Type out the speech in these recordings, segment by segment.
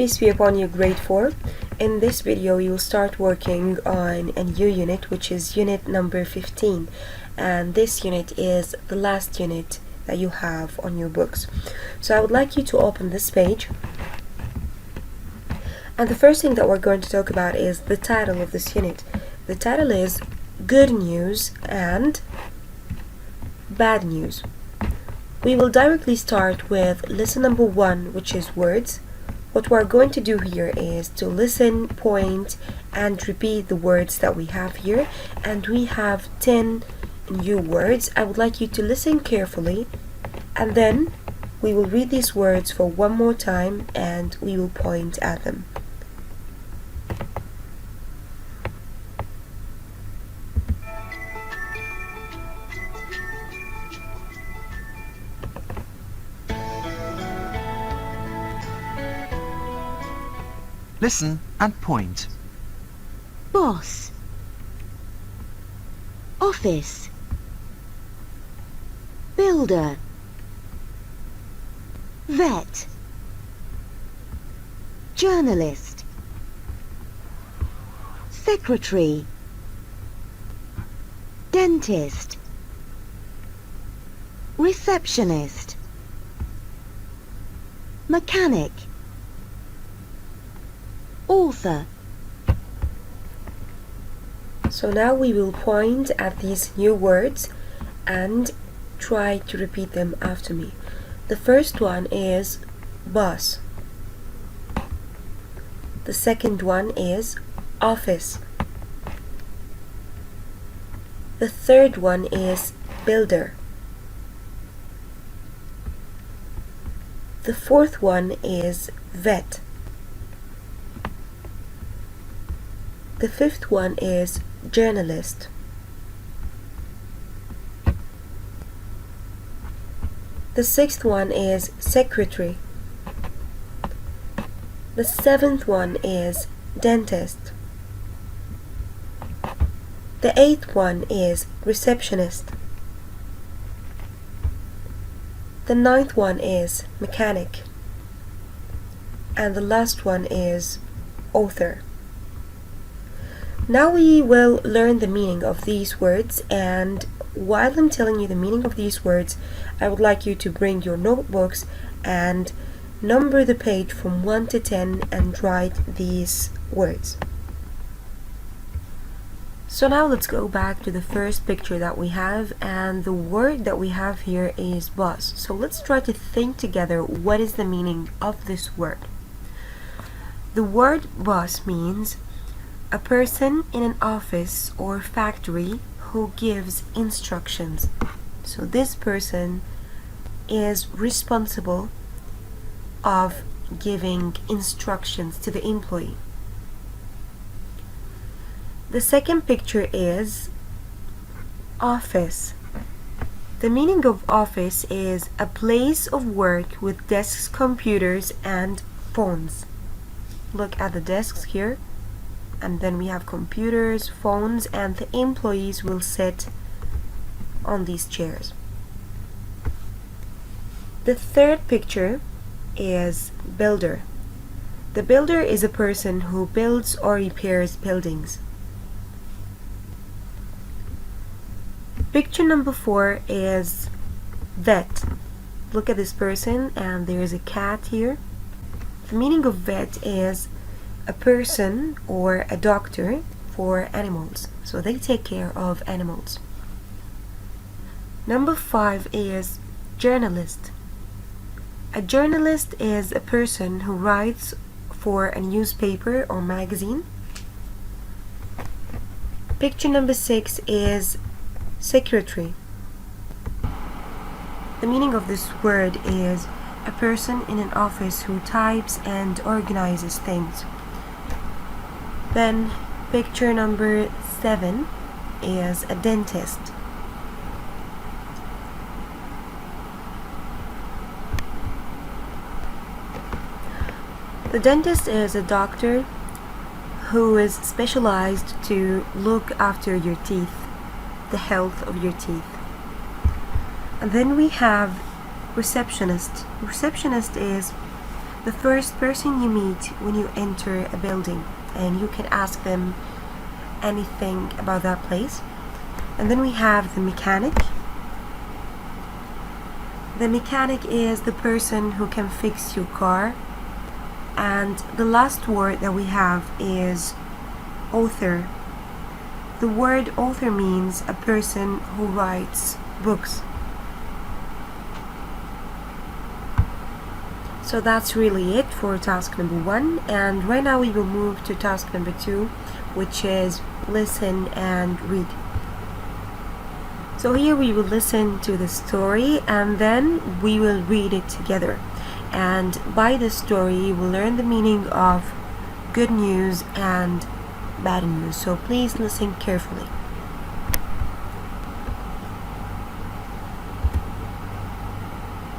Peace be upon you, grade 4. In this video, you'll start working on a new unit, which is unit number 15. And this unit is the last unit that you have on your books. So I would like you to open this page. And the first thing that we're going to talk about is the title of this unit. The title is Good News and Bad News. We will directly start with lesson number 1, which is words. What we're going to do here is to listen, point, and repeat the words that we have here. And we have 10 new words. I would like you to listen carefully, and then we will read these words for one more time and we will point at them. Listen and point. Boss, office, builder, vet, journalist, secretary, dentist, receptionist, mechanic, author. So now we will point at these new words and try to repeat them after me. The first one is boss. The second one is office. The third one is builder. The fourth one is vet. The fifth one is journalist. The sixth one is secretary. The seventh one is dentist. The eighth one is receptionist. The ninth one is mechanic. And the last one is author. Now we will learn the meaning of these words, and while I'm telling you the meaning of these words, I would like you to bring your notebooks and number the page from 1 to 10 and write these words. So now let's go back to the first picture that we have, and the word that we have here is boss. So let's try to think together what is the meaning of this word. The word boss means a person in an office or factory who gives instructions. So this person is responsible of giving instructions to the employee. The second picture is office. The meaning of office is a place of work with desks, computers, and phones. Look at the desks here. And then we have computers, phones, and the employees will sit on these chairs. The third picture is builder. The builder is a person who builds or repairs buildings. Picture number 4 is vet. Look at this person, and there is a cat here. The meaning of vet is a person or a doctor for animals, so they take care of animals. Number 5 is journalist. A journalist is a person who writes for a newspaper or magazine. Picture number 6 is secretary. The meaning of this word is a person in an office who types and organizes things. Then picture number 7 is a dentist. The dentist is a doctor who is specialized to look after your teeth, the health of your teeth. And then we have receptionist. Receptionist is the first person you meet when you enter a building, and you can ask them anything about that place. And then we have the mechanic. The mechanic is the person who can fix your car. And the last word that we have is author. The word author means a person who writes books. So that's really it for task number 1, and right now we will move to task number 2, which is listen and read. So here we will listen to the story and then we will read it together. And by the story we'll learn the meaning of good news and bad news. So please listen carefully.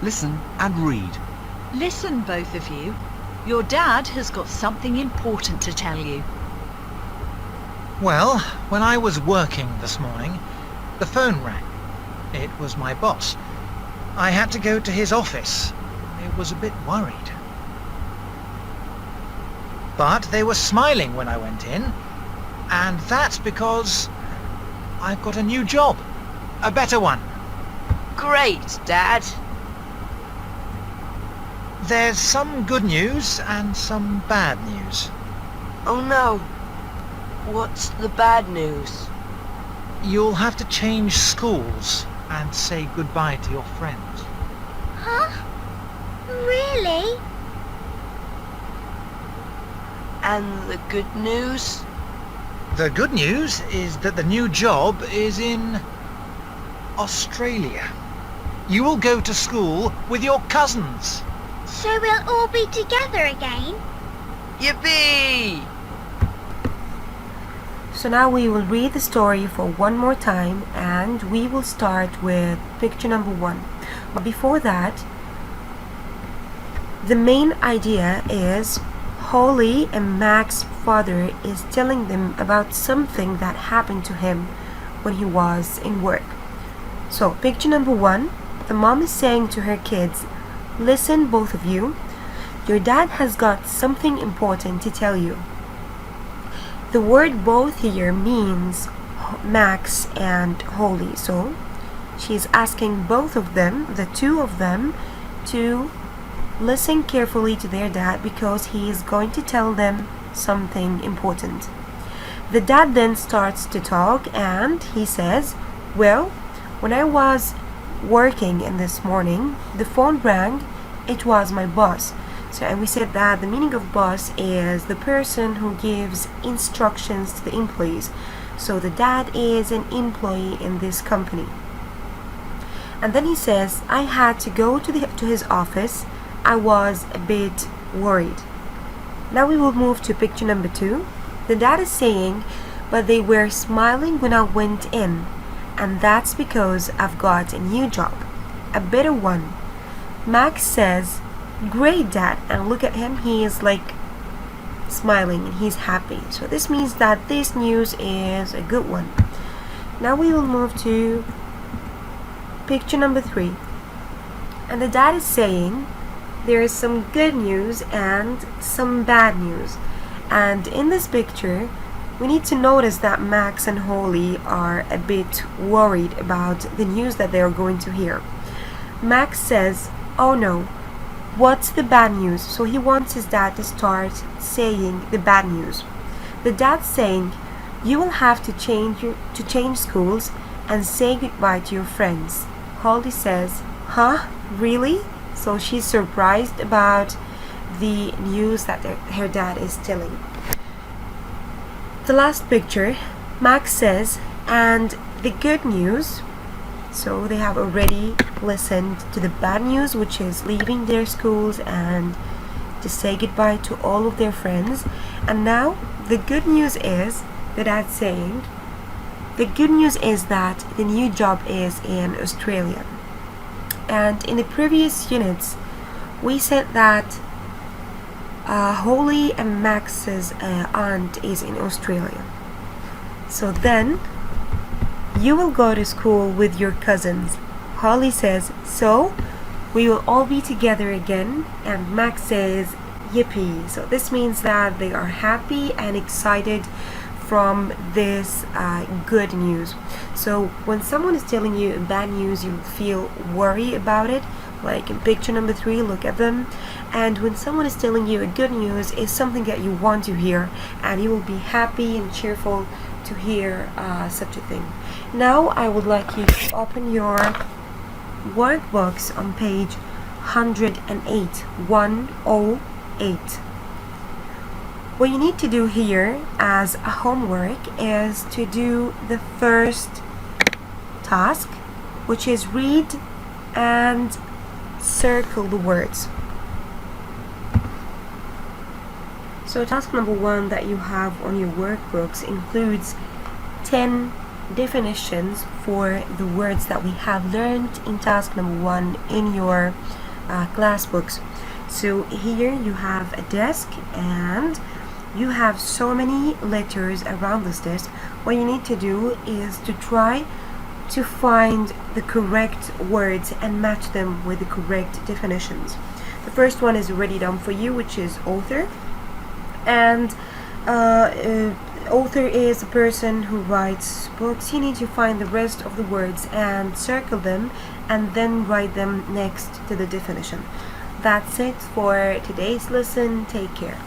Listen and read. Listen, both of you. Your dad has got something important to tell you. Well, when I was working this morning, the phone rang. It was my boss. I had to go to his office. I was a bit worried. But they were smiling when I went in, and that's because I've got a new job. A better one. Great, Dad. There's some good news and some bad news. Oh no. What's the bad news? You'll have to change schools and say goodbye to your friends. Huh? Really? And the good news? The good news is that the new job is in Australia. You will go to school with your cousins. So we'll all be together again? Yippee! So now we will read the story for one more time, and we will start with picture number 1. But before that, the main idea is Holly and Mac's father is telling them about something that happened to him when he was in work. So picture number 1, the mom is saying to her kids, listen, both of you. Your dad has got something important to tell you. The word both here means Max and Holly. So she's asking both of them, the two of them, to listen carefully to their dad because he is going to tell them something important. The dad then starts to talk and he says, well, when I was working in this morning, the phone rang. It was my boss. So, and we said that the meaning of boss is the person who gives instructions to the employees. So the dad is an employee in this company. And then he says, I had to go to his office. I was a bit worried. Now we will move to picture number 2. The dad is saying, but they were smiling when I went in. And that's because I've got a new job, a better one. Max says, great, Dad, and look at him, he is like smiling and he's happy. So this means that this news is a good one. Now we will move to picture number 3. And the dad is saying there is some good news and some bad news. And in this picture, we need to notice that Max and Holly are a bit worried about the news that they are going to hear. Max says, oh no, what's the bad news? So he wants his dad to start saying the bad news. The dad's saying, you will have to change schools and say goodbye to your friends. Holly says, huh, really? So she's surprised about the news that her dad is telling. The last picture, Max says, and the good news. So they have already listened to the bad news, which is leaving their schools and to say goodbye to all of their friends. And now the good news is, the dad's saying, the good news is that the new job is in Australia. And in the previous units, we said that Holly and Max's aunt is in Australia. So then you will go to school with your cousins. Holly says, so We will all be together again, and Max says yippee. So this means that they are happy and excited from this good news. So when someone is telling you bad news, you feel worry about it, like in picture number 3, look at them. And when someone is telling you a good news, it's something that you want to hear, and you will be happy and cheerful to hear such a thing. Now I would like you to open your workbooks on page 108. What you need to do here as a homework is to do the first task, which is read and circle the words. So task number 1 that you have on your workbooks includes 10 definitions for the words that we have learned in task number 1 in your class books. So here you have a desk and you have so many letters around this desk. What you need to do is to try to find the correct words and match them with the correct definitions. The first one is already done for you, which is author. And author is a person who writes books. You need to find the rest of the words and circle them and then write them next to the definition. That's it for today's lesson. Take care.